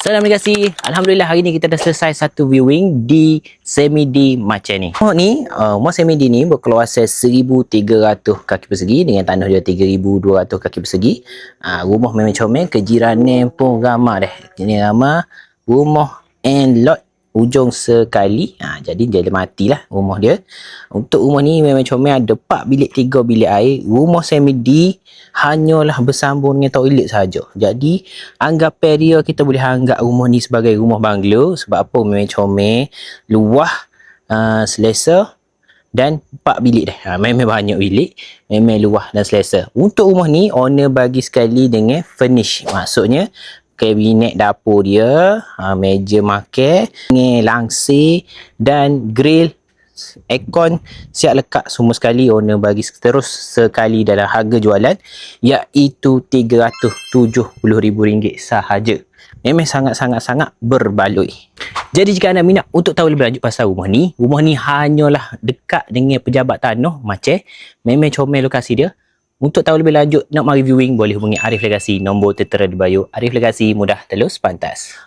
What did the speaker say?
Salam dikasih. Alhamdulillah hari ni kita dah selesai satu viewing di Semi D macam ni. Rumah Semi D ni berkeluasan 1,300 kaki persegi dengan tanah dia 3,200 kaki persegi. Rumah memang comel, kejirannya pun ramah dah. Ini ramah rumah and lot hujung sekali. Jadi dia matilah rumah dia. Untuk rumah ni memang comel, ada 4 bilik 3 bilik air. Rumah Semi D hanyalah bersambung dengan toilet saja. Jadi anggap area kita boleh anggap rumah ni sebagai rumah banglo. Sebab apa? Memang comel, luah, selesa dan 4 bilik dah. Memang banyak bilik, memang luah dan selesa. Untuk rumah ni owner bagi sekali dengan furnish. Maksudnya kabinet dapur dia, meja makan, langsir dan grill, aircon siap lekat semua sekali. Owner bagi terus sekali dalam harga jualan, iaitu RM370,000 sahaja. Memang sangat-sangat berbaloi. Jadi jika anda minat untuk tahu lebih lanjut pasal rumah ni hanyalah dekat dengan pejabat tanah Aceh. Memang comel lokasi dia. Untuk tahu lebih lanjut, nak mari viewing, boleh hubungi Arif Legasi. Nombor tertera di bio. Arif Legasi, mudah, telus, pantas.